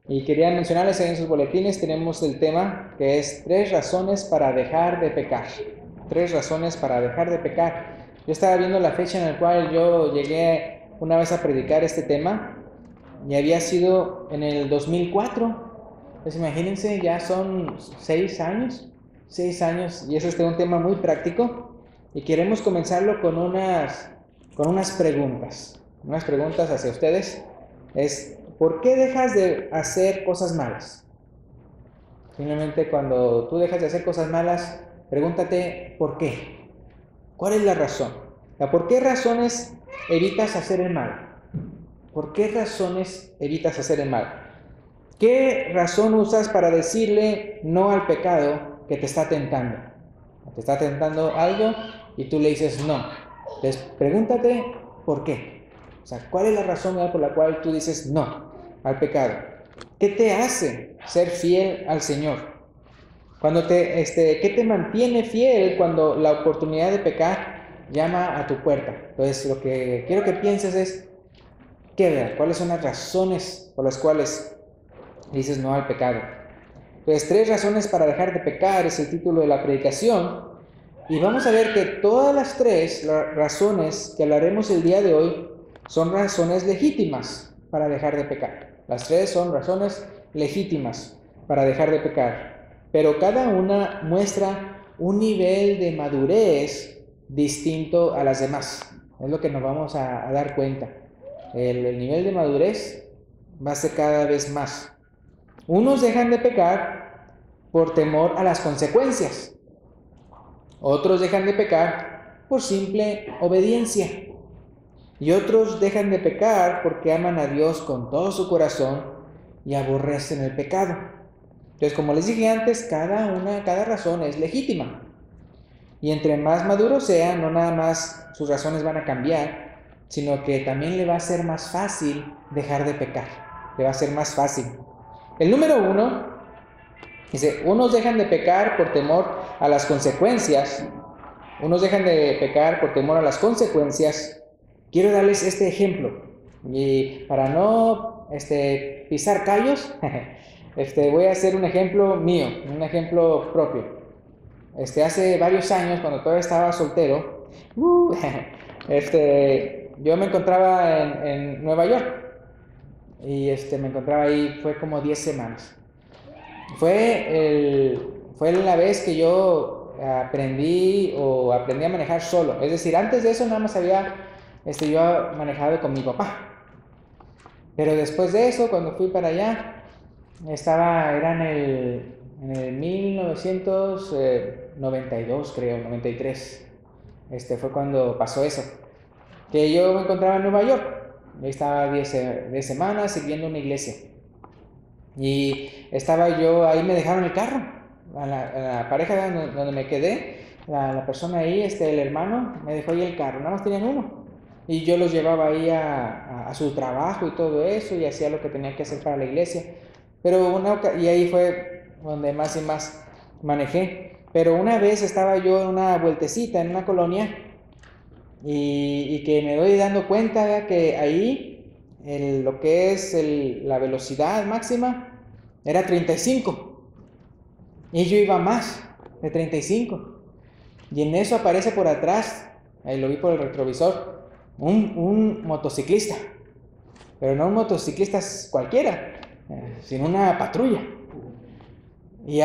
Y quería mencionarles en sus boletines, tenemos el tema que es 3 razones para dejar de pecar. 3 razones para dejar de pecar. Yo estaba viendo la fecha en la cual yo llegué una vez a predicar este tema y había sido en el 2004. Pues imagínense, ya son 6 años. 6 años y eso es un tema muy práctico y queremos comenzarlo con unas preguntas. Unas preguntas hacia ustedes. ¿Por qué dejas de hacer cosas malas? Simplemente cuando tú dejas de hacer cosas malas, pregúntate ¿por qué? ¿Cuál es la razón? ¿Por qué razones evitas hacer el mal? ¿Por qué razones evitas hacer el mal? ¿Qué razón usas para decirle no al pecado que te está tentando? Te está tentando algo y tú le dices no. Entonces, pregúntate ¿por qué? O sea, ¿cuál es la razón por la cual tú dices no al pecado? ¿Qué te hace ser fiel al Señor? ¿Qué te mantiene fiel cuando la oportunidad de pecar llama a tu puerta? Entonces, lo que quiero que pienses es, ¿cuáles son las razones por las cuales dices no al pecado? Entonces, 3 razones para dejar de pecar es el título de la predicación. Y vamos a ver que todas las 3 razones que hablaremos el día de hoy son razones legítimas para dejar de pecar. Las 3 son razones legítimas para dejar de pecar. Pero cada una muestra un nivel de madurez distinto a las demás. Es lo que nos vamos a dar cuenta. El nivel de madurez va a ser cada vez más. Unos dejan de pecar por temor a las consecuencias. Otros dejan de pecar por simple obediencia. Y otros dejan de pecar porque aman a Dios con todo su corazón y aborrecen el pecado. Entonces, como les dije antes, cada razón es legítima. Y entre más maduro sea, no nada más sus razones van a cambiar, sino que también le va a ser más fácil dejar de pecar. Le va a ser más fácil. El número 1 dice, unos dejan de pecar por temor a las consecuencias. Unos dejan de pecar por temor a las consecuencias. Quiero darles este ejemplo. Y para no pisar callos, voy a hacer un ejemplo mío, un ejemplo propio. Hace varios años, cuando todavía estaba soltero, yo me encontraba en Nueva York. Y me encontraba ahí, fue como 10 semanas. Fue la vez que yo aprendí a manejar solo. Es decir, antes de eso nada más había yo manejado con mi papá. Pero después de eso, cuando fui para allá, era en el 1992, creo, 93. Fue cuando pasó eso. Que yo me encontraba en Nueva York. Ahí estaba 10 semanas sirviendo en una iglesia. Y estaba yo, ahí me dejaron el carro, a la pareja donde me quedé, la persona ahí, el hermano, me dejó ahí el carro, nada más tenían uno. Y yo los llevaba ahí a su trabajo y todo eso, y hacía lo que tenía que hacer para la iglesia. Y ahí fue donde más y más manejé. Pero una vez estaba yo en una vueltecita en una colonia, y que me doy dando cuenta que ahí lo que es la velocidad máxima era 35 y yo iba más de 35 y en eso aparece por atrás, ahí lo vi por el retrovisor, un motociclista, pero no un motociclista cualquiera, sino una patrulla. Y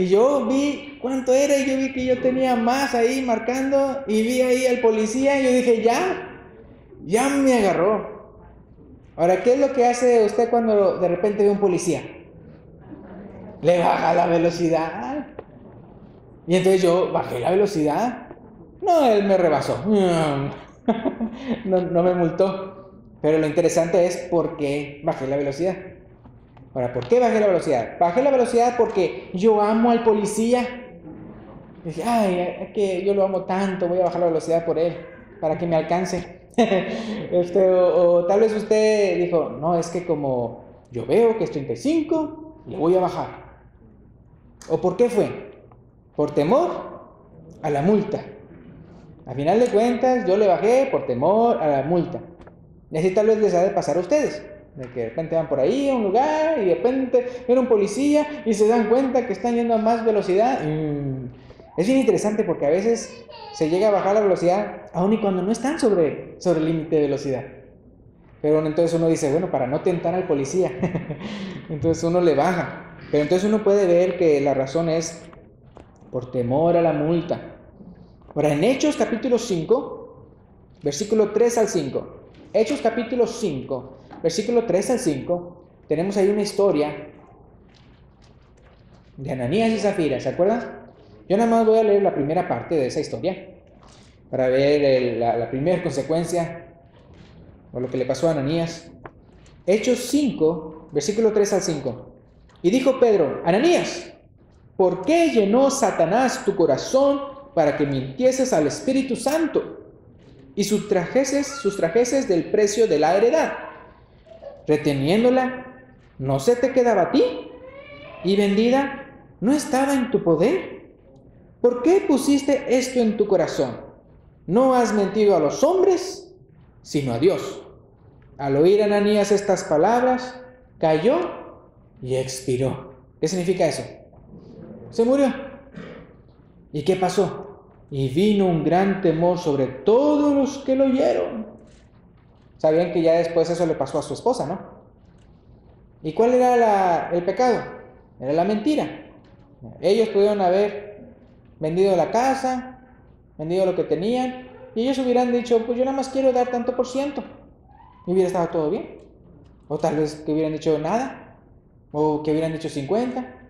yo vi cuánto era y yo vi que yo tenía más ahí marcando y vi ahí al policía y yo dije, ya me agarró. Ahora, ¿qué es lo que hace usted cuando de repente ve un policía? Le baja la velocidad. Y entonces yo bajé la velocidad. No, él me rebasó. No me multó. Pero lo interesante es por qué bajé la velocidad. Ahora, ¿por qué bajé la velocidad? Bajé la velocidad porque yo amo al policía. Dije, es que yo lo amo tanto, voy a bajar la velocidad por él, para que me alcance. O tal vez usted dijo, no, es que como yo veo que es 35, le voy a bajar. ¿O por qué fue? Por temor a la multa. A final de cuentas, yo le bajé por temor a la multa. Y así tal vez les ha de pasar a ustedes. De que de repente van por ahí a un lugar y de repente viene un policía y se dan cuenta que están yendo a más velocidad. Es bien interesante porque a veces se llega a bajar la velocidad aun y cuando no están sobre el límite de velocidad. Pero entonces uno dice, bueno, para no tentar al policía, entonces uno le baja. Pero entonces uno puede ver que la razón es por temor a la multa. Ahora, en Hechos capítulo 5, versículo 3 al 5. Hechos capítulo 5, versículo 3 al 5, tenemos ahí una historia de Ananías y Zafira, ¿se acuerdan? Yo nada más voy a leer la primera parte de esa historia para ver la primera consecuencia o lo que le pasó a Ananías. Hechos 5, versículo 3 al 5. Y dijo Pedro, Ananías, ¿por qué llenó Satanás tu corazón para que mintieses al Espíritu Santo y sustrajeses del precio de la heredad? Reteniéndola, ¿no se te quedaba a ti? ¿Y vendida, no estaba en tu poder? ¿Por qué pusiste esto en tu corazón? No has mentido a los hombres, sino a Dios. Al oír Ananías estas palabras, cayó y expiró. ¿Qué significa eso? Se murió. ¿Y qué pasó? Y vino un gran temor sobre todos los que lo oyeron. Sabían que ya después eso le pasó a su esposa, ¿no? ¿Y cuál era el pecado? Era la mentira. Ellos pudieron haber vendido la casa, vendido lo que tenían, y ellos hubieran dicho, pues yo nada más quiero dar tanto por ciento. Y hubiera estado todo bien. O tal vez que hubieran dicho nada, o que hubieran dicho 50.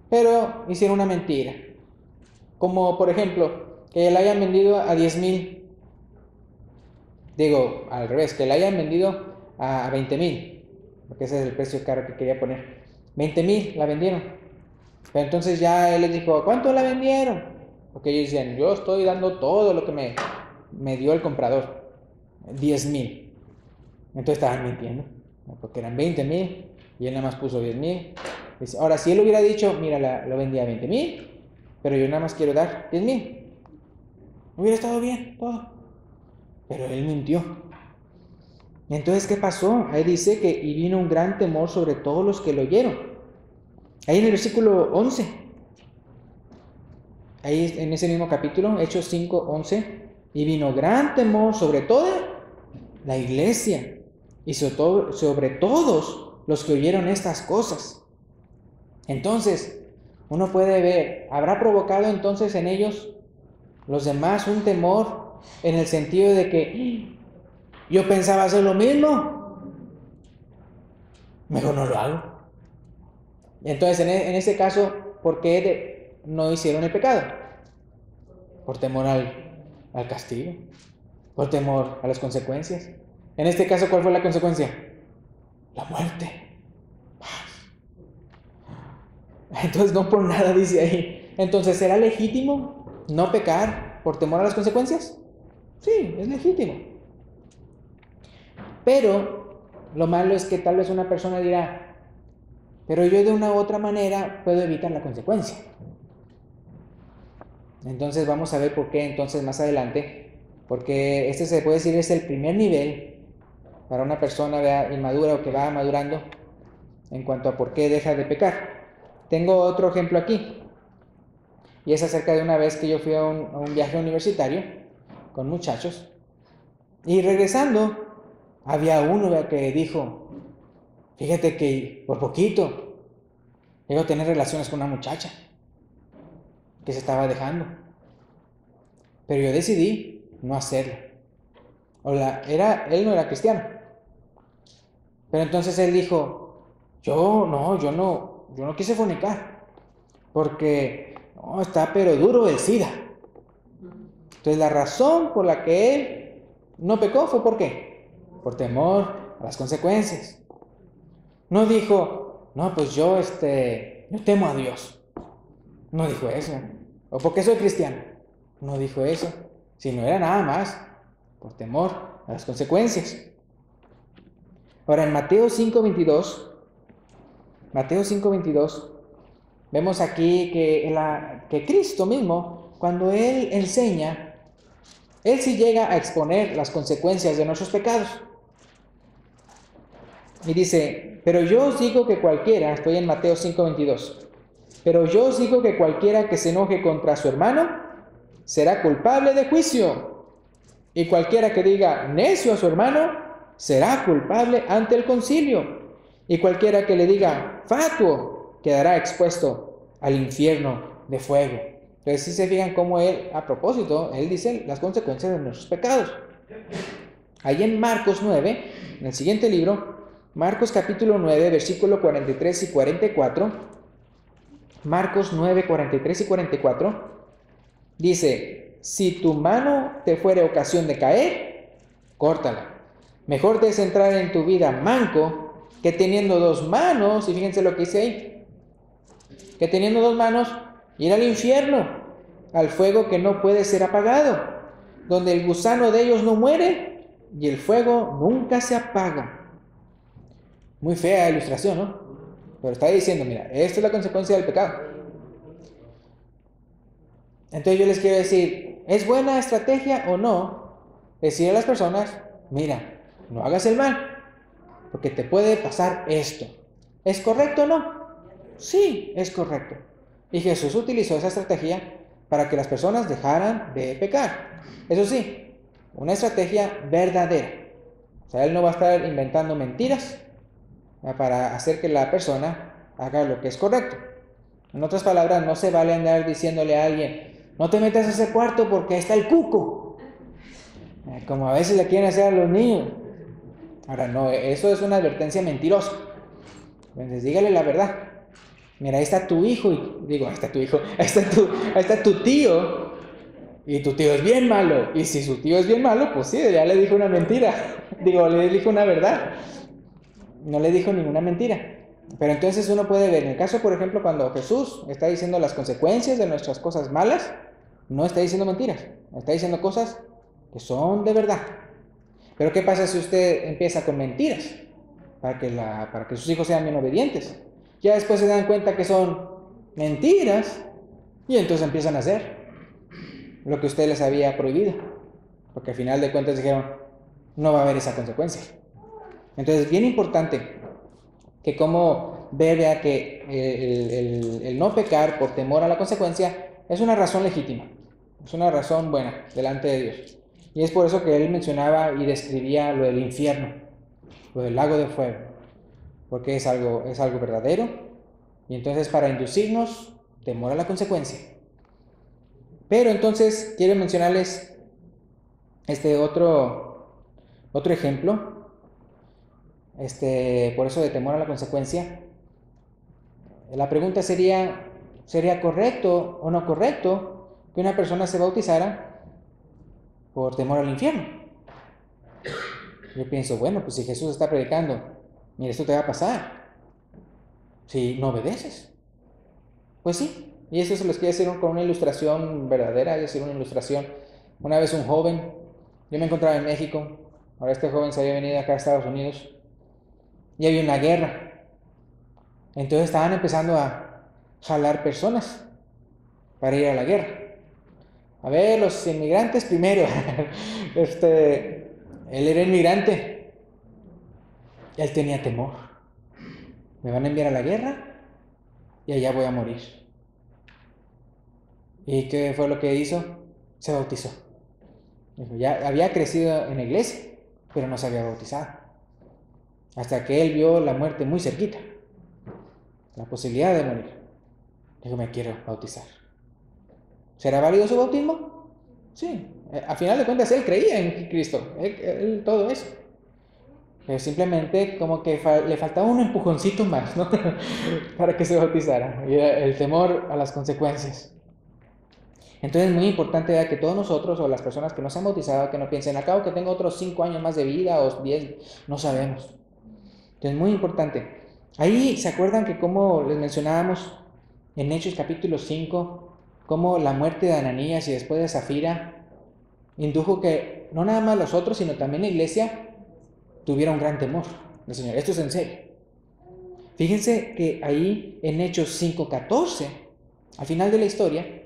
Pero hicieron una mentira. Como por ejemplo, que la hayan vendido a 10,000. Digo, al revés, que la hayan vendido a 20,000. Porque ese es el precio caro que quería poner. 20,000 la vendieron. Pero entonces ya él les dijo, ¿cuánto la vendieron? Porque ellos decían, yo estoy dando todo lo que me dio el comprador. 10,000. Entonces estaban mintiendo. Porque eran 20,000 y él nada más puso 10,000. Ahora, si él hubiera dicho, mira, lo vendí a 20,000, pero yo nada más quiero dar 10,000, hubiera estado bien todo. Pero él mintió. Entonces, ¿qué pasó? Ahí dice que y vino un gran temor sobre todos los que lo oyeron. Ahí en el versículo 11, ahí en ese mismo capítulo, Hechos 5:11, y vino gran temor sobre toda la iglesia y sobre todos los que oyeron estas cosas. Entonces, uno puede ver, ¿habrá provocado entonces en ellos los demás un temor en el sentido de que yo pensaba hacer lo mismo, mejor no lo hago? Entonces, en ese caso, ¿por qué no hicieron el pecado? Por temor al castigo, por temor a las consecuencias. En este caso, ¿cuál fue la consecuencia? La muerte. Entonces, no por nada dice ahí. Entonces, ¿será legítimo no pecar por temor a las consecuencias? Sí, es legítimo. Pero lo malo es que tal vez una persona dirá, pero yo de una u otra manera puedo evitar la consecuencia. Entonces vamos a ver por qué entonces más adelante, porque este se puede decir es el primer nivel para una persona inmadura o que va madurando en cuanto a por qué deja de pecar. Tengo otro ejemplo aquí, y es acerca de una vez que yo fui a un viaje universitario con muchachos, y regresando había uno que dijo, fíjate que por poquito llego a tener relaciones con una muchacha que se estaba dejando, pero yo decidí no hacerlo. Él no era cristiano, pero entonces él dijo, yo no quise fornicar, porque no, está pero duro el SIDA. Entonces la razón por la que él no pecó fue ¿por qué? Por temor a las consecuencias. No dijo, no, pues yo temo a Dios. No dijo eso. O porque soy cristiano. No dijo eso. Sino era nada más por temor a las consecuencias. Ahora en Mateo 5:22, vemos aquí que Cristo mismo, cuando Él enseña, Él sí llega a exponer las consecuencias de nuestros pecados. Y dice, pero yo os digo que cualquiera, estoy en Mateo 5:22, pero yo os digo que cualquiera que se enoje contra su hermano será culpable de juicio. Y cualquiera que diga necio a su hermano será culpable ante el concilio. Y cualquiera que le diga fatuo quedará expuesto al infierno de fuego. Entonces, si se fijan cómo él, a propósito, él dice las consecuencias de nuestros pecados. Ahí en Marcos 9, en el siguiente libro, Marcos capítulo 9, versículo 43 y 44, Marcos 9, 43 y 44, dice, si tu mano te fuere ocasión de caer, córtala. Mejor te es entrar en tu vida manco que teniendo dos manos, y fíjense lo que dice ahí, que teniendo dos manos, ir al infierno, al fuego que no puede ser apagado, donde el gusano de ellos no muere y el fuego nunca se apaga. Muy fea ilustración, ¿no? Pero está diciendo, mira, esta es la consecuencia del pecado. Entonces yo les quiero decir, ¿es buena estrategia o no decir a las personas, mira, no hagas el mal, porque te puede pasar esto? ¿Es correcto o no? Sí, es correcto. Y Jesús utilizó esa estrategia para que las personas dejaran de pecar. Eso sí, una estrategia verdadera. O sea, Él no va a estar inventando mentiras para hacer que la persona haga lo que es correcto. En otras palabras, no se vale andar diciéndole a alguien, no te metas a ese cuarto porque ahí está el cuco. Como a veces le quieren hacer a los niños. Ahora, no, eso es una advertencia mentirosa. Entonces, dígale la verdad. Mira, ahí está tu hijo, ahí está tu hijo, ahí está tu tío, y tu tío es bien malo. Y si su tío es bien malo, pues sí, ya le dijo una mentira. Le dijo una verdad. No le dijo ninguna mentira. Pero entonces uno puede ver, en el caso, por ejemplo, cuando Jesús está diciendo las consecuencias de nuestras cosas malas, no está diciendo mentiras, está diciendo cosas que son de verdad. Pero ¿qué pasa si usted empieza con mentiras para que sus hijos sean bien obedientes? Ya después se dan cuenta que son mentiras y entonces empiezan a hacer lo que usted les había prohibido, porque al final de cuentas dijeron, no va a haber esa consecuencia. Entonces, bien importante que como vea que el no pecar por temor a la consecuencia es una razón legítima, es una razón buena delante de Dios. Y es por eso que él mencionaba y describía lo del infierno, lo del lago de fuego, porque es algo verdadero, y entonces para inducirnos temor a la consecuencia. Pero entonces quiero mencionarles otro ejemplo, por eso de temor a la consecuencia. La pregunta sería, ¿sería correcto o no correcto que una persona se bautizara por temor al infierno? Yo pienso, bueno, pues si Jesús está predicando, mira, esto te va a pasar si no obedeces. Pues sí, y eso se los quiero decir con una ilustración verdadera, es decir, una ilustración. Una vez un joven, yo me encontraba en México, ahora este joven se había venido acá a Estados Unidos, y había una guerra. Entonces estaban empezando a jalar personas para ir a la guerra. A ver, los inmigrantes primero. Él era inmigrante. Él tenía temor. Me van a enviar a la guerra y allá voy a morir. ¿Y qué fue lo que hizo? Se bautizó. Ya había crecido en la iglesia, pero no se había bautizado. Hasta que él vio la muerte muy cerquita, la posibilidad de morir. Dijo, me quiero bautizar. ¿Será válido su bautismo? Sí. A final de cuentas, él creía en Cristo, él todo eso. Pero simplemente como que le faltaba un empujoncito más, ¿no? Para que se bautizara. Y era el temor a las consecuencias. Entonces es muy importante que todos nosotros o las personas que no se han bautizado, que no piensen, acabo que tengo otros 5 años más de vida o 10, no sabemos. Entonces muy importante. Ahí se acuerdan que como les mencionábamos en Hechos capítulo 5, cómo la muerte de Ananías y después de Zafira indujo que no nada más los otros, sino también la iglesia tuviera un gran temor del Señor. Esto es en serio. Fíjense que ahí en Hechos 5:14, al final de la historia,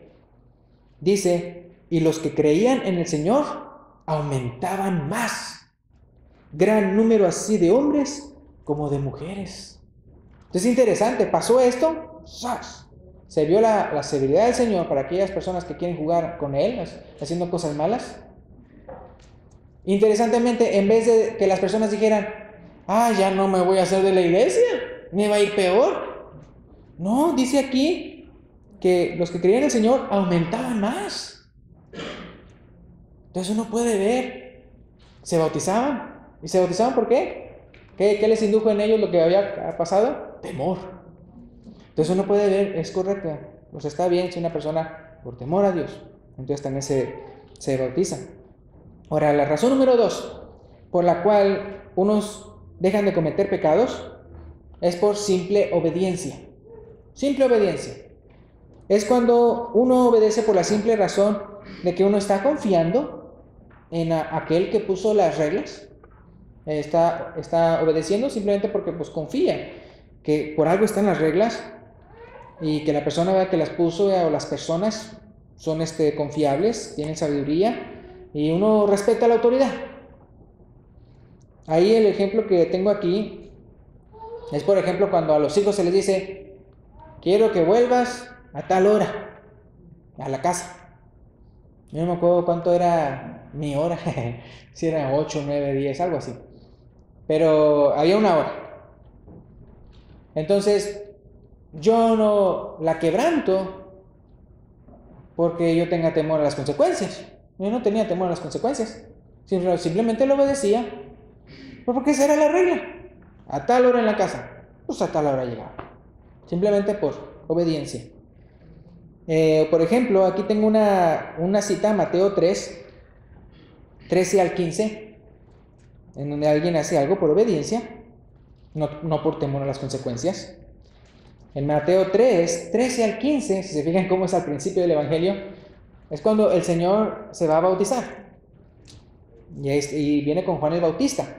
dice, y los que creían en el Señor aumentaban más. Gran número así de hombres como de mujeres. Entonces es interesante, pasó esto, ¡zas! Se vio la severidad del Señor para aquellas personas que quieren jugar con Él, haciendo cosas malas. Interesantemente, en vez de que las personas dijeran, ya no me voy a hacer de la iglesia, me va a ir peor. No, dice aquí que los que creían en el Señor aumentaban más. Entonces uno puede ver, se bautizaban. ¿Y se bautizaban por qué? ¿Qué les indujo en ellos lo que había pasado? Temor. Entonces uno puede ver, es correcto, pues está bien si una persona por temor a Dios, entonces también se bautiza. Ahora, la razón número 2 por la cual unos dejan de cometer pecados es por simple obediencia. Simple obediencia. Es cuando uno obedece por la simple razón de que uno está confiando en aquel que puso las reglas. Está obedeciendo simplemente porque pues confía que por algo están las reglas y que la persona que las puso o las personas son confiables, tienen sabiduría y uno respeta la autoridad. Ahí el ejemplo que tengo aquí es, por ejemplo, cuando a los hijos se les dice, quiero que vuelvas a tal hora a la casa. Yo no me acuerdo cuánto era mi hora, si era 8, 9, 10, algo así. Pero había una hora. Entonces, yo no la quebranto porque yo tenga temor a las consecuencias. Yo no tenía temor a las consecuencias. Simplemente lo obedecía. Porque esa era la regla. A tal hora en la casa, pues a tal hora llegaba. Simplemente por obediencia. Por ejemplo, aquí tengo una cita, Mateo 3, 13 al 15, en donde alguien hace algo por obediencia, no por temor a las consecuencias. En Mateo 3, 13 al 15, si se fijan cómo es al principio del Evangelio, es cuando el Señor se va a bautizar. Y viene con Juan el Bautista.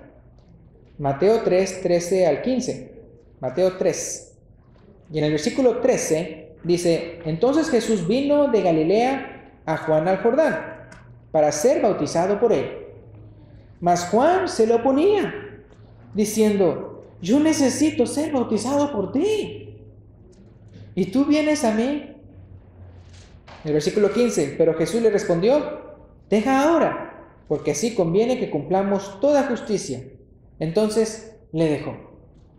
Mateo 3, 13 al 15. Mateo 3. Y en el versículo 13 dice, entonces Jesús vino de Galilea a Juan al Jordán para ser bautizado por él. Mas Juan se le oponía, diciendo, yo necesito ser bautizado por ti, ¿y tú vienes a mí? El versículo 15, pero Jesús le respondió, deja ahora, porque así conviene que cumplamos toda justicia. Entonces le dejó.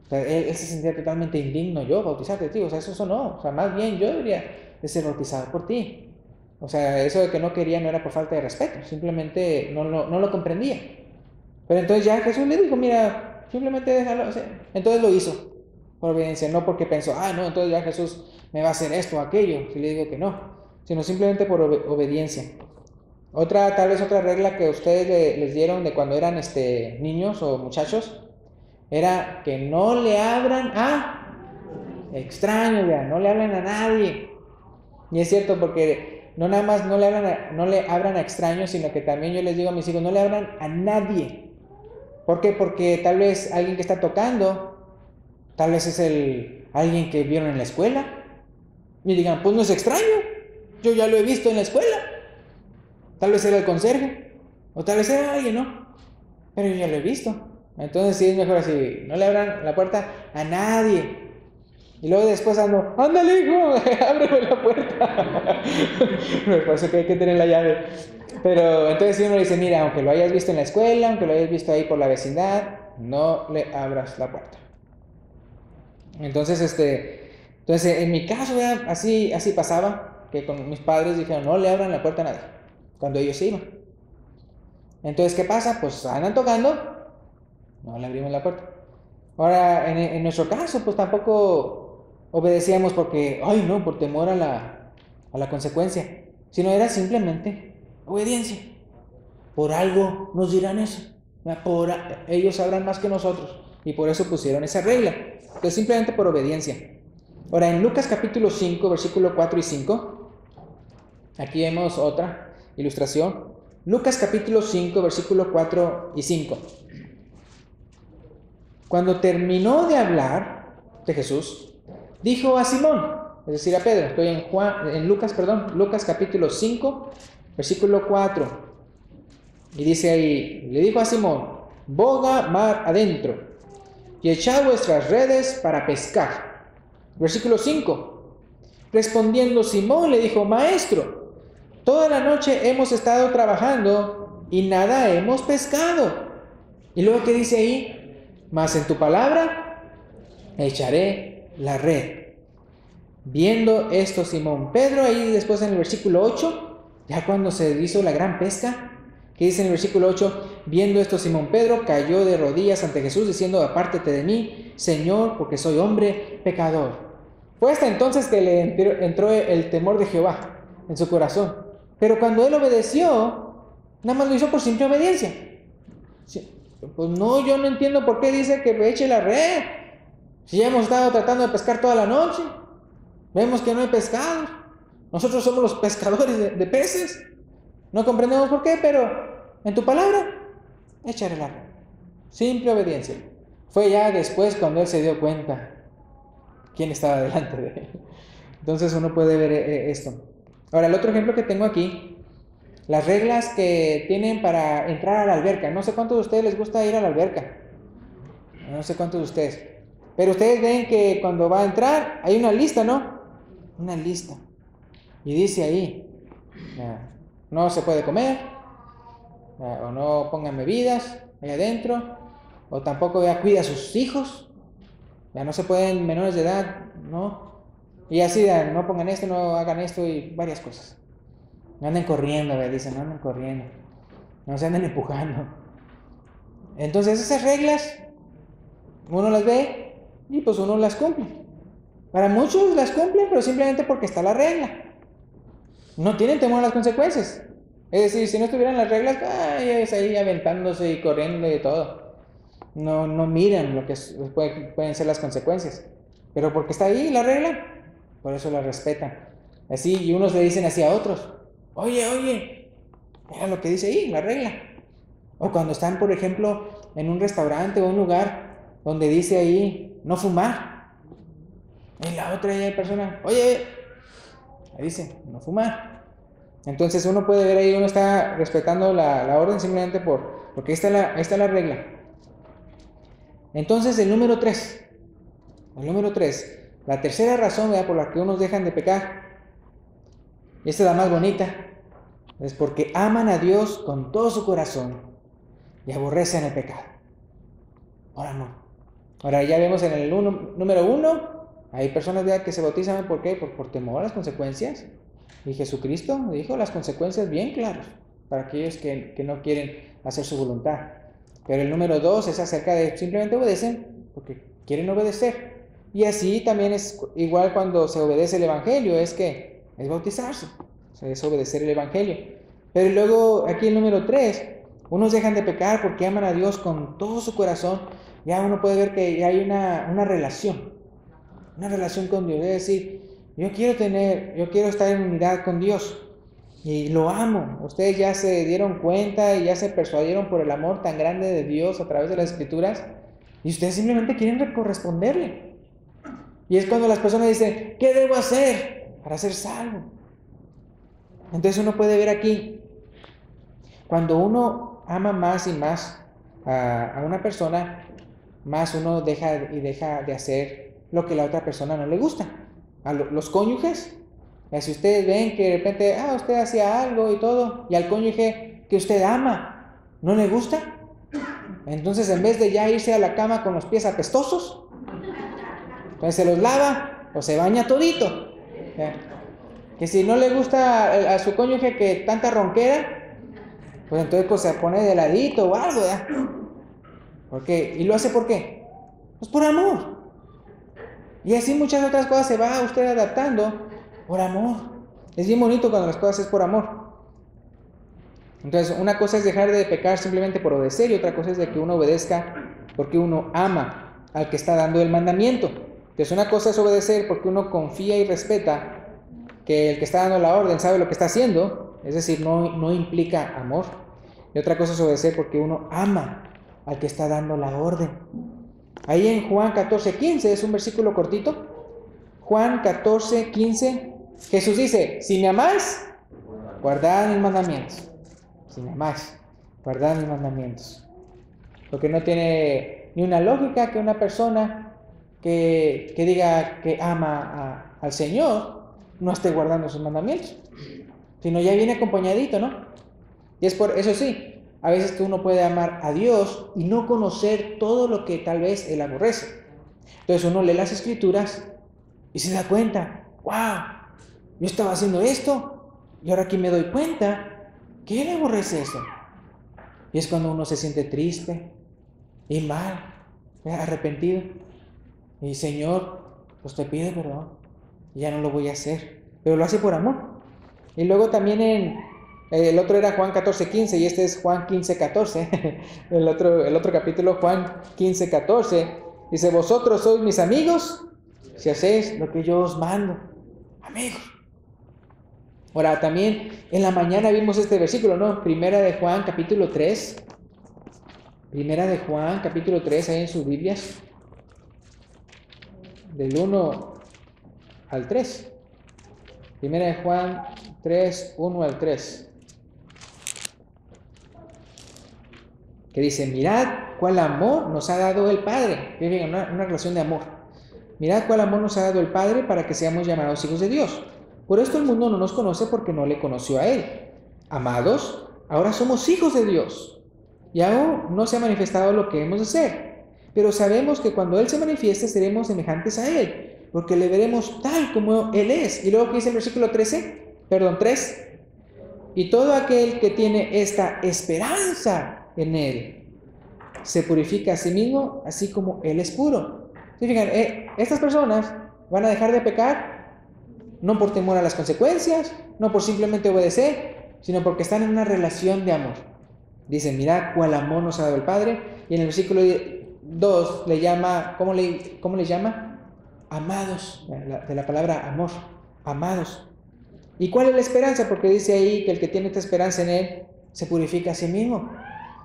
O sea, él se sentía totalmente indigno, yo bautizarte, tío, o sea, eso no, o sea, más bien yo debería de ser bautizado por ti. O sea, eso de que no quería no era por falta de respeto, simplemente no lo comprendía. Pero entonces ya Jesús le dijo, mira, simplemente déjalo. O sea, entonces lo hizo por obediencia, no porque pensó, no, entonces ya Jesús me va a hacer esto o aquello, si le digo que no, sino simplemente por obediencia. Tal vez otra regla que ustedes les dieron de cuando eran niños o muchachos, era que no le abran a extraños, no le hablan a nadie. Y es cierto, porque no nada más no le abran a extraños, sino que también yo les digo a mis hijos, no le abran a nadie. ¿Por qué? Porque tal vez alguien que está tocando, tal vez es alguien que vieron en la escuela, y digan, pues no es extraño, yo ya lo he visto en la escuela. Tal vez era el conserje, o tal vez era alguien, ¿no? Pero yo ya lo he visto. Entonces sí es mejor así, no le abran la puerta a nadie. Y luego después ándale hijo, ábreme la puerta. Por eso que hay que tener la llave. Pero entonces si uno dice, mira, aunque lo hayas visto en la escuela, aunque lo hayas visto ahí por la vecindad, no le abras la puerta. Entonces, en mi caso, así pasaba, que con mis padres dijeron, no le abran la puerta a nadie, cuando ellos se iban. Entonces, ¿qué pasa? Pues andan tocando, no le abrimos la puerta. Ahora, en nuestro caso, pues tampoco obedecíamos porque, no, por temor a la consecuencia, sino era simplemente obediencia. Por algo nos dirán eso, ellos sabrán más que nosotros, y por eso pusieron esa regla. Entonces, simplemente por obediencia. Ahora, en Lucas capítulo 5, versículo 4 y 5, aquí vemos otra ilustración. Lucas capítulo 5, versículo 4 y 5. Cuando terminó de hablar de Jesús, dijo a Simón, es decir, a Pedro, estoy en Lucas capítulo 5, versículo 4. Y dice ahí, le dijo a Simón, boga mar adentro y echad vuestras redes para pescar. Versículo 5. Respondiendo Simón le dijo: Maestro, toda la noche hemos estado trabajando y nada hemos pescado. Y luego, ¿qué dice ahí? Mas en tu palabra echaré la red. Viendo esto Simón Pedro, ahí después en el versículo 8, ya cuando se hizo la gran pesca, que dice en el versículo 8, viendo esto Simón Pedro cayó de rodillas ante Jesús diciendo: apártate de mí, Señor, porque soy hombre pecador. Fue hasta entonces que le entró el temor de Jehová en su corazón. Pero cuando él obedeció, nada más lo hizo por simple obediencia. Pues no, yo no entiendo por qué dice que eche la red. Si ya hemos estado tratando de pescar toda la noche, vemos que no hay pescado. Nosotros somos los pescadores de peces. No comprendemos por qué, pero en tu palabra, échale la red. Simple obediencia. Fue ya después cuando él se dio cuenta quién estaba delante de él. Entonces uno puede ver esto. Ahora, el otro ejemplo que tengo aquí, las reglas que tienen para entrar a la alberca. No sé cuántos de ustedes les gusta ir a la alberca. No sé cuántos de ustedes. Pero ustedes ven que cuando va a entrar hay una lista, ¿no? Una lista. Y dice ahí, no se puede comer, o no pongan bebidas ahí adentro, o tampoco ya cuida a sus hijos, ya no se pueden menores de edad, ¿no? Y así, no pongan esto, no hagan esto y varias cosas. No anden corriendo, dicen, no anden corriendo, no se anden empujando. Entonces esas reglas, uno las ve y pues uno las cumple. Para muchos las cumplen, pero simplemente porque está la regla. No tienen temor a las consecuencias. Es decir, si no estuvieran las reglas, es ahí aventándose y corriendo y todo. No miran lo que pueden ser las consecuencias. Pero porque está ahí la regla, por eso la respetan. Así, y unos le dicen así a otros: oye, mira lo que dice ahí, la regla. O cuando están, por ejemplo, en un restaurante o un lugar donde dice ahí, no fumar. Y la otra persona, oye, ahí dice, no fumar. Entonces uno puede ver ahí, uno está respetando la orden simplemente porque ahí está la regla. Entonces el número 3, la tercera razón por la que unos dejan de pecar, y esta es la más bonita, es porque aman a Dios con todo su corazón y aborrecen el pecado. Ahora no. Ahora ya vemos en el número 1, hay personas que se bautizan, ¿por qué? Por temor a las consecuencias. Y Jesucristo dijo las consecuencias bien claras para aquellos que no quieren hacer su voluntad. Pero el número 2 es acerca de simplemente obedecen porque quieren obedecer. Y así también es igual cuando se obedece el Evangelio, es bautizarse, es obedecer el Evangelio. Pero luego aquí el número 3, unos dejan de pecar porque aman a Dios con todo su corazón. Ya uno puede ver que ya hay una relación con Dios, es decir, yo quiero estar en unidad con Dios y lo amo. Ustedes ya se dieron cuenta y ya se persuadieron por el amor tan grande de Dios a través de las Escrituras y ustedes simplemente quieren corresponderle. Y es cuando las personas dicen, ¿qué debo hacer para ser salvo? Entonces uno puede ver aquí, cuando uno ama más y más a una persona, más uno deja de hacer lo que la otra persona no le gusta. A los cónyuges, si ustedes ven que de repente, usted hacía algo y todo, y al cónyuge que usted ama no le gusta, entonces en vez de ya irse a la cama con los pies apestosos, entonces se los lava o se baña todito. Que si no le gusta a su cónyuge que tanta ronquera, pues entonces se pone de ladito o algo, ¿ya? ¿Y lo hace por qué? Pues por amor. Y así muchas otras cosas se va usted adaptando por amor. Es bien bonito cuando las cosas es por amor. Entonces, una cosa es dejar de pecar simplemente por obedecer, y otra cosa es de que uno obedezca porque uno ama al que está dando el mandamiento. Entonces, una cosa es obedecer porque uno confía y respeta que el que está dando la orden sabe lo que está haciendo, es decir, no implica amor. Y otra cosa es obedecer porque uno ama al que está dando la orden. Ahí en Juan 14:15, es un versículo cortito. Juan 14:15, Jesús dice: si me amáis, guardad mis mandamientos. Si me amáis, guardad mis mandamientos. Lo que no tiene ni una lógica que una persona que diga que ama al Señor no esté guardando sus mandamientos, sino ya viene acompañadito, ¿no? Y es por eso sí, a veces que uno puede amar a Dios y no conocer todo lo que tal vez Él aborrece. Entonces uno lee las Escrituras y se da cuenta, wow, yo estaba haciendo esto y ahora aquí me doy cuenta que Él aborrece eso. Y es cuando uno se siente triste y mal, arrepentido. Y Señor, pues te pido perdón, ya no lo voy a hacer, pero lo hace por amor. Y luego también el otro era Juan 14:15 y este es Juan 15:14. El otro capítulo, Juan 15:14, dice: vosotros sois mis amigos si hacéis lo que yo os mando. Amigos. Ahora también en la mañana vimos este versículo, ¿no? Primera de Juan capítulo 3. Primera de Juan capítulo 3, ahí en sus Biblias. Del 1 al 3. Primera de Juan 3, 1 al 3. Que dice: mirad cuál amor nos ha dado el Padre. Fíjense, una relación de amor. Mirad cuál amor nos ha dado el Padre para que seamos llamados hijos de Dios. Por esto el mundo no nos conoce porque no le conoció a Él. Amados, ahora somos hijos de Dios. Y aún no se ha manifestado lo que hemos de ser. Pero sabemos que cuando Él se manifieste seremos semejantes a Él, porque le veremos tal como Él es. Y luego que dice el versículo 3. Y todo aquel que tiene esta esperanza en Él se purifica a sí mismo, así como Él es puro. ¿Sí? Fíjense, estas personas van a dejar de pecar, no por temor a las consecuencias, no por simplemente obedecer, sino porque están en una relación de amor. Dicen: mirad cuál amor nos ha dado el Padre. Y en el versículo 2 le llama, ¿cómo le llama? Amados, de la palabra amor, amados. ¿Y cuál es la esperanza? Porque dice ahí que el que tiene esta esperanza en Él se purifica a sí mismo.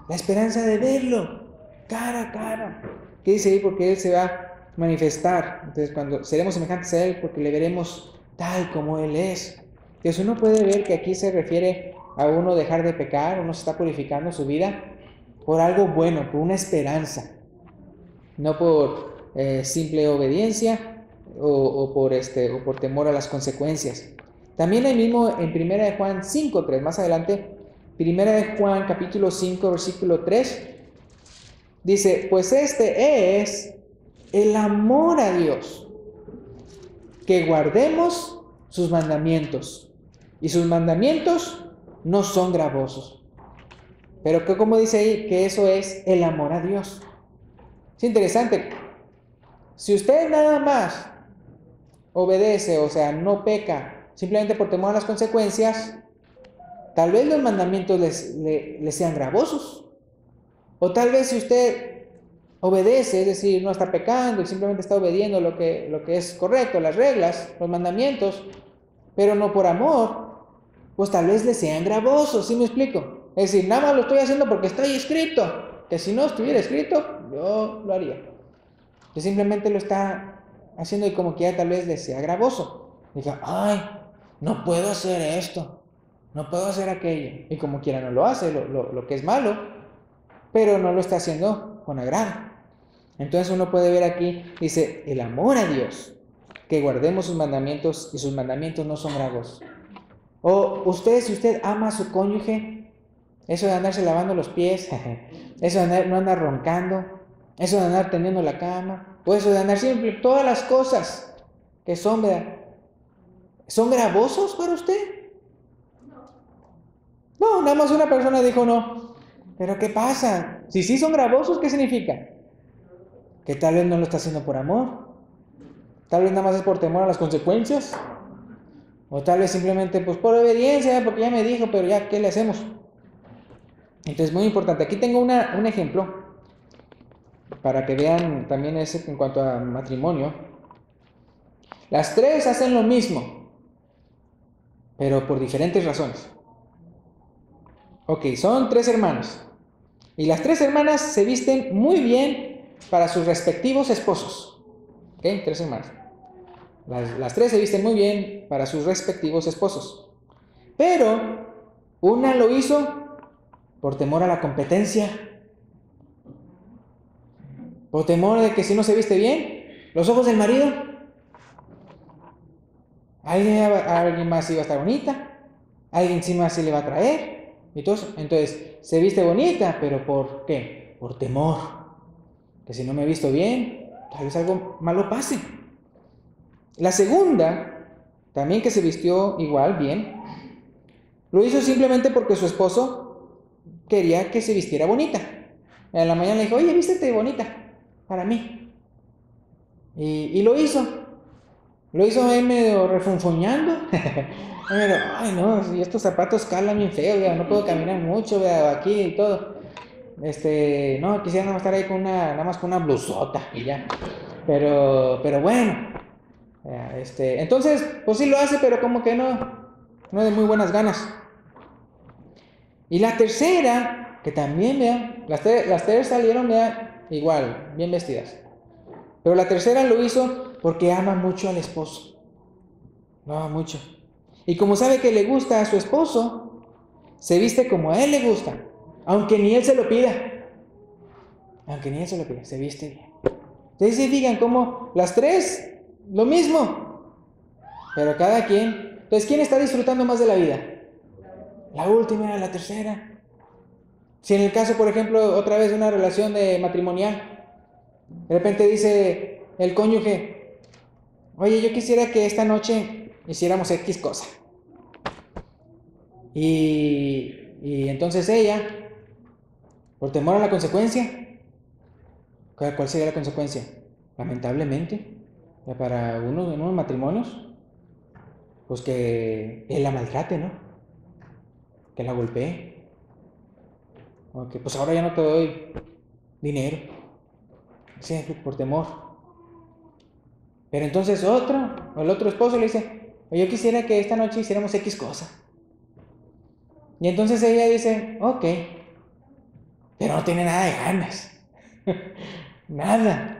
La esperanza de verlo cara a cara. ¿Qué dice ahí? Porque Él se va a manifestar. Entonces, cuando seremos semejantes a Él, porque le veremos tal como Él es. Entonces, uno puede ver que aquí se refiere a uno dejar de pecar, uno se está purificando su vida por algo bueno, por una esperanza. No por simple obediencia o por temor a las consecuencias. También ahí mismo en 1 de Juan 5:3, más adelante, 1 de Juan capítulo 5, versículo 3, dice: pues este es el amor a Dios, que guardemos sus mandamientos, y sus mandamientos no son gravosos. Pero ¿cómo dice ahí que eso es el amor a Dios? Es interesante. Si usted nada más obedece, o sea, no peca, simplemente por temor a las consecuencias, tal vez los mandamientos les sean gravosos. O tal vez si usted obedece, es decir, no está pecando y simplemente está obediendo lo que es correcto, las reglas, los mandamientos, pero no por amor, pues tal vez le sean gravosos. ¿Sí me explico? Es decir, nada más lo estoy haciendo porque está ahí escrito, que si no estuviera escrito, yo lo haría. Que simplemente lo está haciendo y como que ya tal vez le sea gravoso. Diga: ay, no puedo hacer esto, no puedo hacer aquello. Y como quiera no lo hace, lo que es malo, pero no lo está haciendo con agrado. Entonces uno puede ver aquí, dice: el amor a Dios, que guardemos sus mandamientos, y sus mandamientos no son gravosos. O si usted ama a su cónyuge, eso de andarse lavando los pies, eso de no andar roncando, eso de andar tendiendo la cama, o eso de andar siempre, todas las cosas que son, ¿verdad?, ¿son gravosos para usted? No, nada más una persona dijo no. Pero ¿qué pasa? Si sí son gravosos, ¿qué significa? Que tal vez no lo está haciendo por amor, tal vez nada más es por temor a las consecuencias, o tal vez simplemente pues por obediencia, porque ya me dijo, pero ya, ¿qué le hacemos? Entonces, muy importante. Aquí tengo un ejemplo para que vean también ese en cuanto a matrimonio. Las tres hacen lo mismo, pero por diferentes razones. Ok, son tres hermanas. Y las tres hermanas se visten muy bien para sus respectivos esposos. Ok, tres hermanas. Las tres se visten muy bien para sus respectivos esposos. Pero una lo hizo por temor a la competencia. por temor de que si no se viste bien, los ojos del marido, alguien más iba a estar bonita, alguien más sí le va a traer, y todo eso. Entonces, se viste bonita, pero ¿por qué? Por temor, que si no me he visto bien, tal vez algo malo pase. La segunda, también que se vistió igual, bien, lo hizo simplemente porque su esposo quería que se vistiera bonita. En la mañana le dijo, oye, vístete bonita, para mí. Y lo hizo. Lo hizo ahí medio refunfuñando. Pero, ay no, si estos zapatos calan bien feo, ya, no puedo caminar mucho, ya, aquí y todo. No, quisiera nada más estar ahí con nada más con una blusota y ya. Pero bueno. Entonces, pues sí lo hace, pero como que no de muy buenas ganas. Y la tercera, que también, vean, las tres salieron, vean, igual, bien vestidas. Pero la tercera lo hizo porque ama mucho al esposo. Lo ama mucho. Y como sabe que le gusta a su esposo, se viste como a él le gusta. Aunque ni él se lo pida. Aunque ni él se lo pida, se viste bien. Entonces se fijan cómo las tres, lo mismo. Pero cada quien. Entonces, ¿quién está disfrutando más de la vida? La última, la tercera. Si en el caso, por ejemplo, otra vez una relación de matrimonial, de repente dice el cónyuge, oye, yo quisiera que esta noche hiciéramos X cosa. Y entonces ella, por temor a la consecuencia, ¿cuál sería la consecuencia? Lamentablemente, para unos matrimonios, pues que él la maltrate, ¿no? Que la golpee. O que pues ahora ya no te doy dinero. Sí, por temor. Pero entonces el otro esposo le dice, oye, yo quisiera que esta noche hiciéramos X cosa. Y entonces ella dice, ok, pero no tiene nada de ganas. Nada.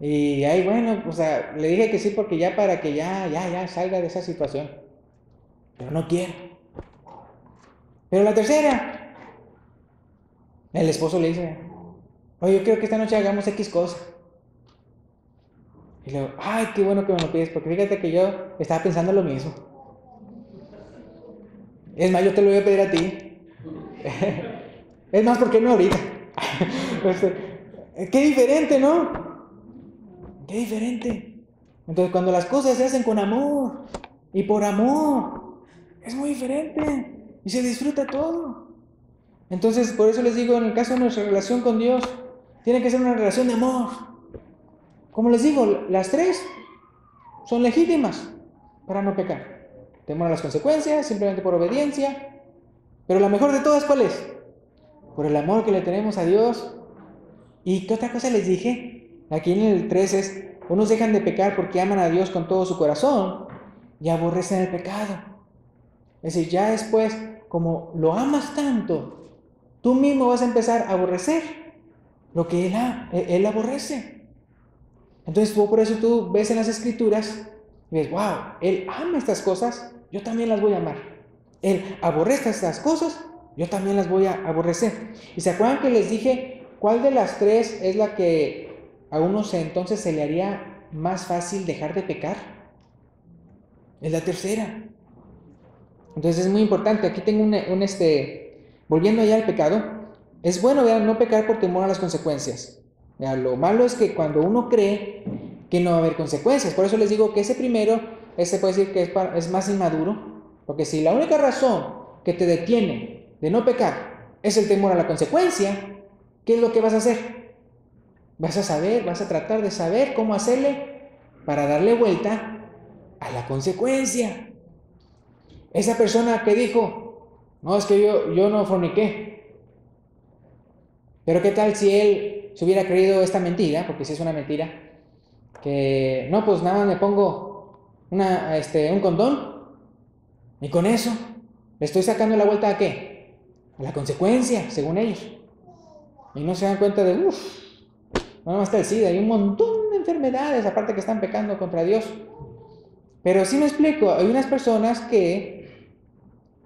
Y ahí, bueno, o sea, le dije que sí porque ya para que ya salga de esa situación. Pero no quiere. Pero la tercera, el esposo le dice, oye, yo quiero que esta noche hagamos X cosa. Y le digo, ay, qué bueno que me lo pides, porque fíjate que yo estaba pensando lo mismo. Es más, yo te lo voy a pedir a ti. Es más, ¿por qué no ahorita? Qué diferente, ¿no? Qué diferente. Entonces, cuando las cosas se hacen con amor y por amor, es muy diferente y se disfruta todo. Entonces, por eso les digo, en el caso de nuestra relación con Dios, tiene que ser una relación de amor. Como les digo, las tres son legítimas para no pecar. Temor a las consecuencias, simplemente por obediencia. Pero la mejor de todas, ¿cuál es? Por el amor que le tenemos a Dios. ¿Y qué otra cosa les dije? Aquí en el 3 es, unos dejan de pecar porque aman a Dios con todo su corazón y aborrecen el pecado. Es decir, ya después, como lo amas tanto, tú mismo vas a empezar a aborrecer lo que él aborrece. Entonces por eso tú ves en las escrituras y ves, wow, él ama estas cosas, yo también las voy a amar. Él aborrece estas cosas, yo también las voy a aborrecer. ¿Y se acuerdan que les dije cuál de las tres es la que a uno entonces se le haría más fácil dejar de pecar? Es la tercera. Entonces es muy importante. Aquí tengo volviendo allá al pecado, es bueno, vean, no pecar por temor a las consecuencias. Vean, lo malo es que cuando uno cree que no va a haber consecuencias, por eso les digo que ese primero, puede decir que es más inmaduro, porque si la única razón que te detiene de no pecar es el temor a la consecuencia, ¿qué es lo que vas a hacer? Vas a tratar de saber cómo hacerle para darle vuelta a la consecuencia. Esa persona que dijo, no, es que yo no forniqué. Pero ¿qué tal si él se hubiera creído esta mentira? Porque si es una mentira, que no, pues nada más me pongo un condón y con eso le estoy sacando la vuelta ¿a qué? A la consecuencia, según ellos. Y no se dan cuenta de, no nada más está el SIDA, hay un montón de enfermedades aparte que están pecando contra Dios. Pero sí me explico, hay unas personas que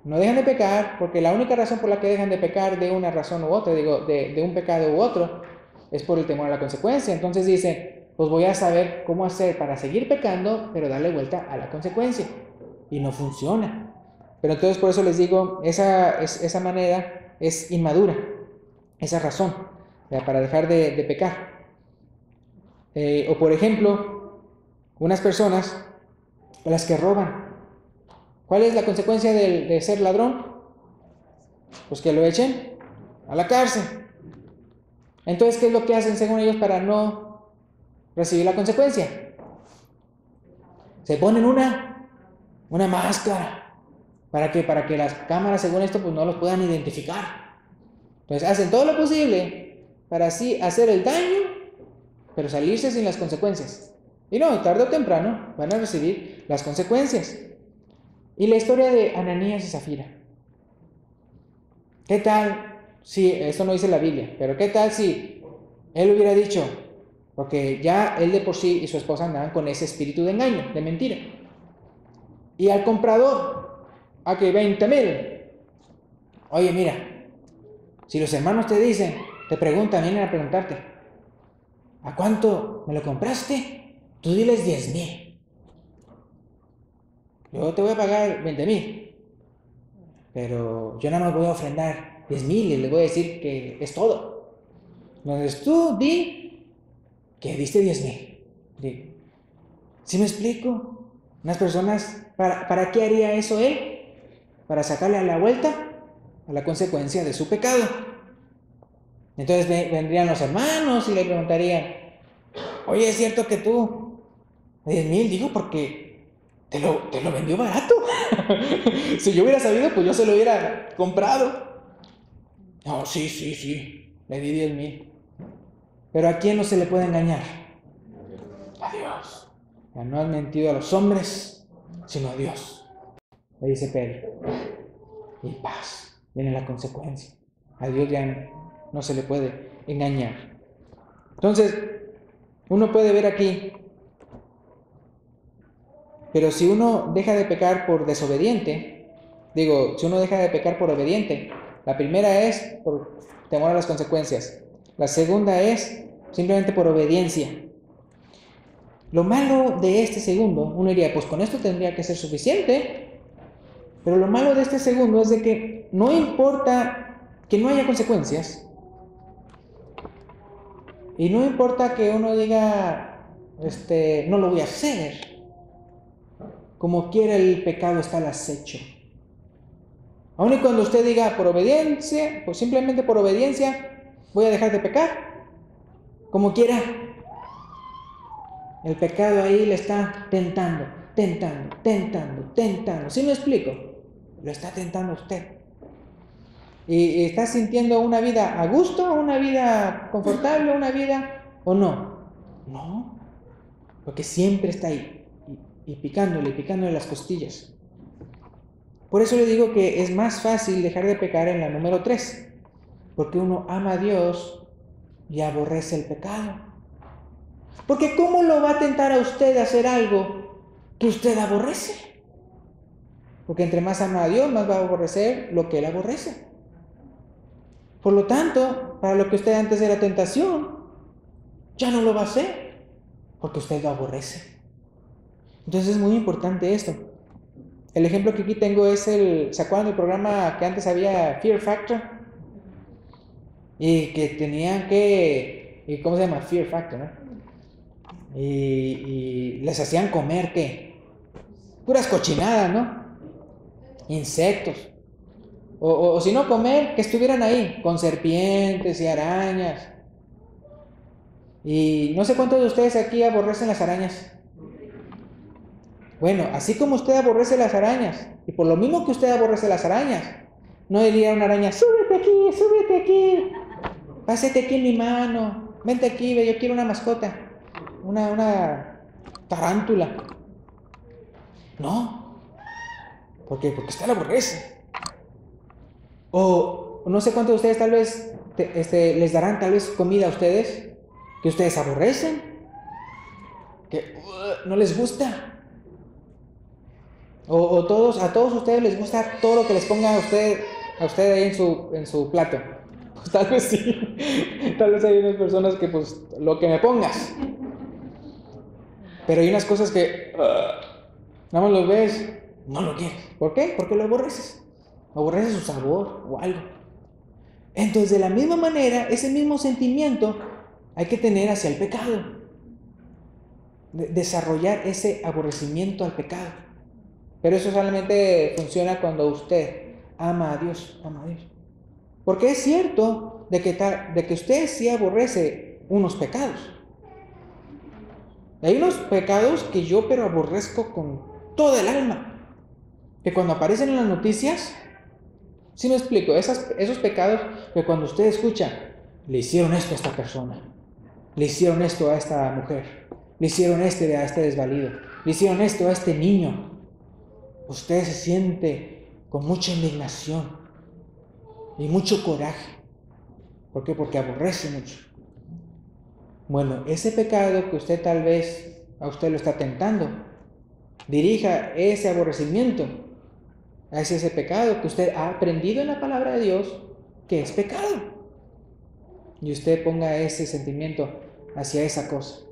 no dejan de pecar porque la única razón por la que dejan de pecar de una razón u otra, digo, de un pecado u otro, es por el temor a la consecuencia. Entonces dice, pues voy a saber cómo hacer para seguir pecando, pero darle vuelta a la consecuencia. Y no funciona. Pero entonces por eso les digo, esa manera es inmadura, esa razón, para dejar de pecar. O por ejemplo, unas personas a las que roban. ¿Cuál es la consecuencia de ser ladrón? Pues que lo echen a la cárcel. Entonces, ¿qué es lo que hacen según ellos para no recibir la consecuencia? Se ponen una máscara. ¿Para qué? Para que las cámaras, según esto, pues no los puedan identificar. Entonces, hacen todo lo posible para así hacer el daño, pero salirse sin las consecuencias. Y no, tarde o temprano van a recibir las consecuencias. Y la historia de Ananías y Zafira. ¿Qué tal si, esto no dice la Biblia, pero qué tal si él hubiera dicho, porque ya él de por sí y su esposa andaban con ese espíritu de engaño, de mentira. Y al comprador, a que 20,000. Oye, mira, si los hermanos te dicen, te preguntan, vienen a preguntarte, ¿a cuánto me lo compraste? Tú diles 10,000. Yo te voy a pagar 20,000. Pero yo nada más voy a ofrendar 10,000 y les voy a decir que es todo. Entonces tú di que diste 10,000. ¿Sí me explico? Unas personas, ¿para qué haría eso él? Para sacarle a la vuelta a la consecuencia de su pecado. Entonces vendrían los hermanos y le preguntarían, oye, ¿es cierto que tú 10,000? Digo, porque te lo vendió barato. Si yo hubiera sabido, pues yo se lo hubiera comprado. No, sí, le di 10,000. Pero ¿a quién no se le puede engañar? A Dios. Ya no has mentido a los hombres, sino a Dios. Le dice Pedro. Y paz. Viene la consecuencia. A Dios ya no se le puede engañar. Entonces, uno puede ver aquí, pero si uno deja de pecar por desobediente, si uno deja de pecar por obediente, la primera es por temor a las consecuencias. La segunda es simplemente por obediencia. Lo malo de este segundo, uno diría, pues con esto tendría que ser suficiente, pero lo malo de este segundo es de que no importa que no haya consecuencias, y no importa que uno diga, no lo voy a hacer, como quiera el pecado está al acecho. Aun y cuando usted diga por obediencia, pues simplemente por obediencia voy a dejar de pecar, como quiera, el pecado ahí le está tentando. ¿Sí me explico? Lo está tentando usted. ¿Y está sintiendo una vida a gusto, una vida confortable, una vida o no? No, porque siempre está ahí y picándole las costillas. Por eso le digo que es más fácil dejar de pecar en la número 3, porque uno ama a Dios y aborrece el pecado. Porque ¿cómo lo va a tentar a usted a hacer algo que usted aborrece? Porque entre más ama a Dios, más va a aborrecer lo que él aborrece. Por lo tanto, para lo que usted antes era tentación, ya no lo va a hacer, porque usted lo aborrece. Entonces es muy importante esto. El ejemplo que aquí tengo es ¿se acuerdan del programa que antes había Fear Factor? Y que tenían que, ¿cómo se llama? Fear Factor, ¿no? Y les hacían comer, ¿qué? Puras cochinadas, ¿no? Insectos. O si no comer, que estuvieran ahí, con serpientes y arañas. Y no sé cuántos de ustedes aquí aborrecen las arañas. Bueno, así como usted aborrece las arañas, y por lo mismo que usted aborrece las arañas, no diría a una araña, súbete aquí, pásate aquí en mi mano, vente aquí, ve, yo quiero una mascota, una tarántula. No, ¿por qué? Porque usted la aborrece. O no sé cuántos de ustedes tal vez les darán tal vez comida a ustedes que ustedes aborrecen, que no les gusta. O a todos ustedes les gusta todo lo que les ponga a usted ahí en su plato. Pues tal vez sí. Tal vez hay unas personas que pues lo que me pongas. Pero hay unas cosas que nada más los ves, no lo quieres. ¿Por qué? Porque lo aborreces. Aborreces su sabor o algo. Entonces, de la misma manera, ese mismo sentimiento hay que tener hacia el pecado. Desarrollar ese aborrecimiento al pecado. Pero eso solamente funciona cuando usted ama a Dios, ama a Dios. Porque es cierto de que usted sí aborrece unos pecados. Hay unos pecados que yo pero aborrezco con toda el alma. Que cuando aparecen en las noticias, ¿sí me explico? Esos pecados que cuando usted escucha, le hicieron esto a esta persona, le hicieron esto a esta mujer, le hicieron a este desvalido, le hicieron esto a este niño. Usted se siente con mucha indignación y mucho coraje. ¿Por qué? Porque aborrece mucho. Bueno, ese pecado que usted tal vez a usted lo está tentando, dirija ese aborrecimiento hacia ese pecado que usted ha aprendido en la palabra de Dios que es pecado. Y usted ponga ese sentimiento hacia esa cosa.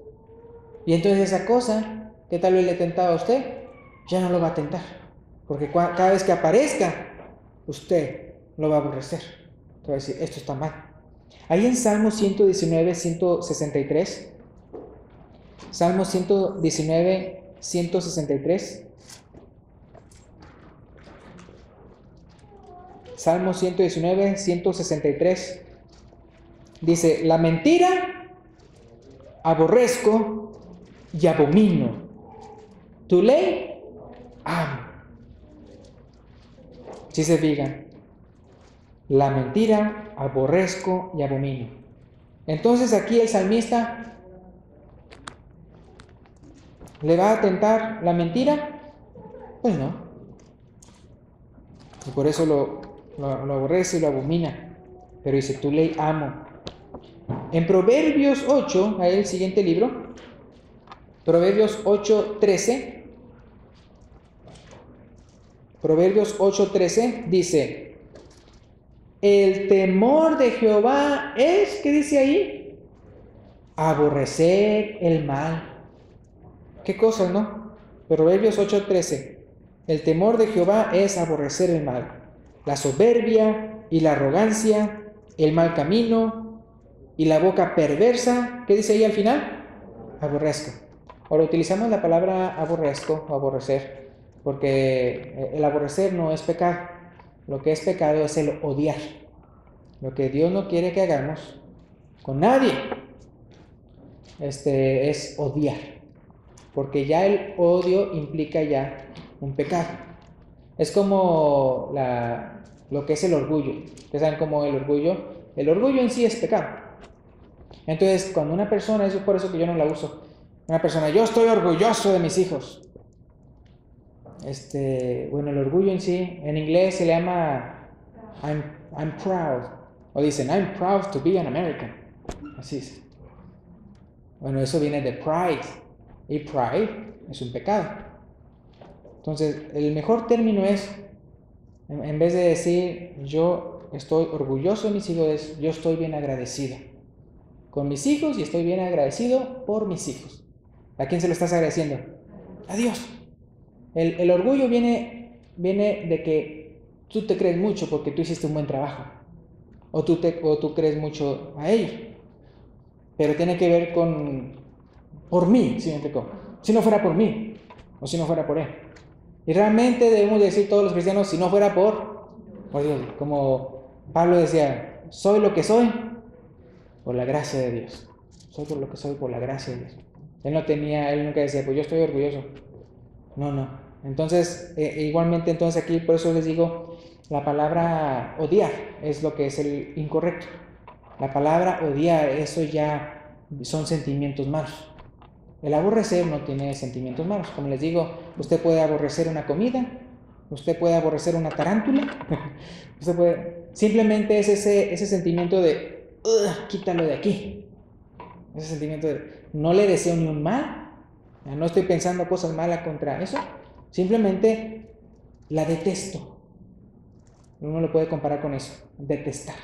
Y entonces esa cosa que tal vez le tentaba a usted, ya no lo va a tentar. Porque cada vez que aparezca, usted lo va a aborrecer. Te va a decir, esto está mal. Ahí en Salmo 119, 163. Salmo 119, 163. Salmo 119, 163. Dice, la mentira aborrezco y abomino. Tu ley amo. Si se fijan, la mentira aborrezco y abomino. Entonces aquí el salmista ¿le va a tentar la mentira? Pues no. Y por eso lo aborrece y lo abomina. Pero dice, tu ley amo. En Proverbios 8, ahí el siguiente libro, Proverbios 8:13. Proverbios 8:13 dice, el temor de Jehová es, ¿qué dice ahí? Aborrecer el mal. ¿Qué cosa, no? Proverbios 8:13. El temor de Jehová es aborrecer el mal, la soberbia y la arrogancia, el mal camino y la boca perversa. ¿Qué dice ahí al final? Aborrezco. Ahora utilizamos la palabra aborrezco o aborrecer, porque el aborrecer no es pecado. Lo que es pecado es el odiar. Lo que Dios no quiere que hagamos con nadie es odiar, porque ya el odio implica ya un pecado. Es como lo que es el orgullo. Ustedes saben cómo el orgullo en sí es pecado. Entonces, cuando una persona, eso es por eso que yo no la uso, una persona, yo estoy orgulloso de mis hijos. Bueno, el orgullo en sí, en inglés se le llama I'm proud. O dicen, I'm proud to be an American. Así es. Bueno, eso viene de pride. Y pride es un pecado. Entonces, el mejor término es, en vez de decir, yo estoy orgulloso de mis hijos, es, yo estoy bien agradecido con mis hijos y estoy bien agradecido por mis hijos. ¿A quién se lo estás agradeciendo? A Dios. El orgullo viene de que tú te crees mucho porque tú hiciste un buen trabajo. O tú crees mucho a ellos. Pero tiene que ver por mí, ¿sí me explicó? Si no fuera por mí, o si no fuera por Él. Y realmente debemos decir todos los cristianos, si no fuera por Dios. Como Pablo decía, soy lo que soy por la gracia de Dios. Soy por lo que soy por la gracia de Dios. Él nunca decía, pues yo estoy orgulloso. No. Entonces, igualmente, entonces aquí, por eso les digo, la palabra odiar es lo que es el incorrecto. La palabra odiar, eso ya son sentimientos malos. El aborrecer no tiene sentimientos malos. Como les digo, usted puede aborrecer una comida, usted puede aborrecer una tarántula, simplemente es ese sentimiento de, quítalo de aquí. Ese sentimiento de, no le deseo ni un mal, no estoy pensando cosas malas contra eso, simplemente la detesto. Uno lo puede comparar con eso, detestar.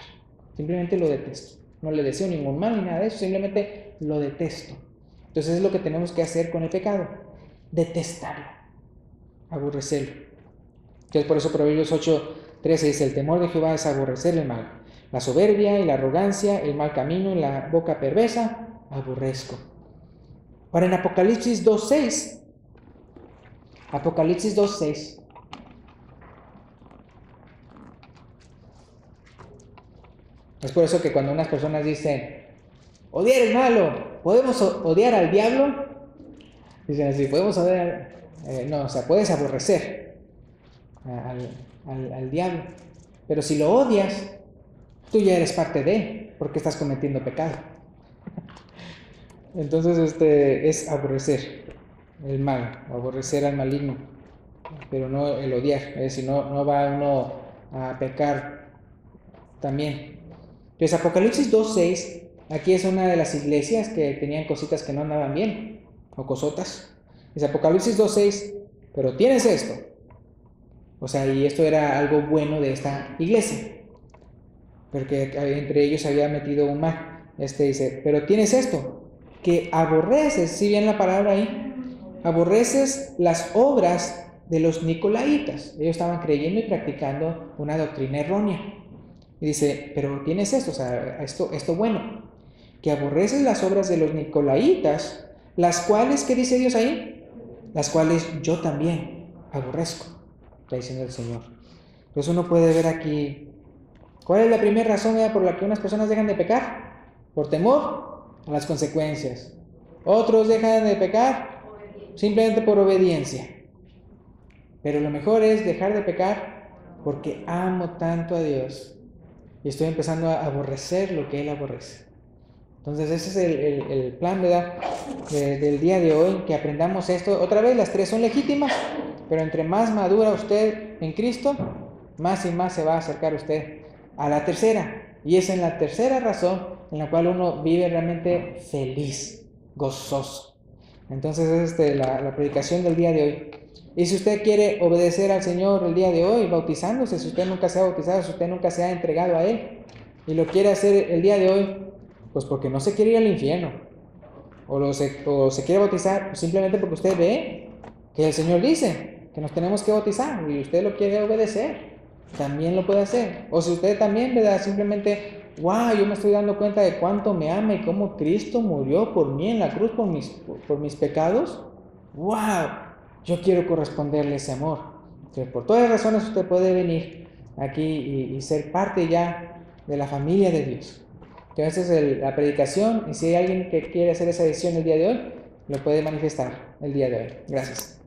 Simplemente lo detesto. no le deseo ningún mal ni nada de eso, simplemente lo detesto. Entonces es lo que tenemos que hacer con el pecado, detestarlo, aborrecerlo. Entonces por eso Proverbios 8:13 dice: el temor de Jehová es aborrecer el mal, la soberbia y la arrogancia, el mal camino y la boca perversa, aborrezco. Ahora en Apocalipsis 2:6, es por eso que cuando unas personas dicen, odiar es malo, ¿podemos odiar al diablo? Dicen así, podemos odiar, no, o sea, puedes aborrecer al diablo, pero si lo odias, tú ya eres parte de él, porque estás cometiendo pecado. Entonces es aborrecer el mal, aborrecer al maligno, pero no el odiar, es decir, no va uno a pecar también. Entonces Apocalipsis 2:6, aquí es una de las iglesias que tenían cositas que no andaban bien, o cosotas. Es Apocalipsis 2:6, pero tienes esto. O sea, y esto era algo bueno de esta iglesia, porque entre ellos había metido un mal. Dice, pero tienes esto, que aborreces, si bien la palabra ahí, aborreces las obras de los nicolaítas. Ellos estaban creyendo y practicando una doctrina errónea. Y dice, pero tienes esto, o sea, esto bueno, que aborreces las obras de los nicolaítas, las cuales, ¿qué dice Dios ahí? Las cuales yo también aborrezco, está diciendo el Señor. Entonces uno puede ver aquí, ¿cuál es la primera razón por la que unas personas dejan de pecar? Por temor a las consecuencias. Otros dejan de pecar simplemente por obediencia. Pero lo mejor es dejar de pecar porque amo tanto a Dios y estoy empezando a aborrecer lo que Él aborrece. Entonces ese es el plan, ¿verdad? Del día de hoy, que aprendamos esto. Otra vez, las tres son legítimas, pero entre más madura usted en Cristo, más y más se va a acercar usted a la tercera. Y es en la tercera razón en la cual uno vive realmente feliz, gozoso. Entonces es la predicación del día de hoy. Y si usted quiere obedecer al Señor el día de hoy, bautizándose, si usted nunca se ha bautizado, si usted nunca se ha entregado a Él, y lo quiere hacer el día de hoy, pues porque no se quiere ir al infierno, o se quiere bautizar simplemente porque usted ve que el Señor dice que nos tenemos que bautizar y usted lo quiere obedecer, también lo puede hacer. O si usted también, ¿verdad? Simplemente, wow, yo me estoy dando cuenta de cuánto me ama y cómo Cristo murió por mí en la cruz por mis pecados, wow, yo quiero corresponderle ese amor. Entonces, por todas las razones usted puede venir aquí y ser parte ya de la familia de Dios. Entonces es la predicación, y si hay alguien que quiere hacer esa decisión el día de hoy, lo puede manifestar el día de hoy. Gracias.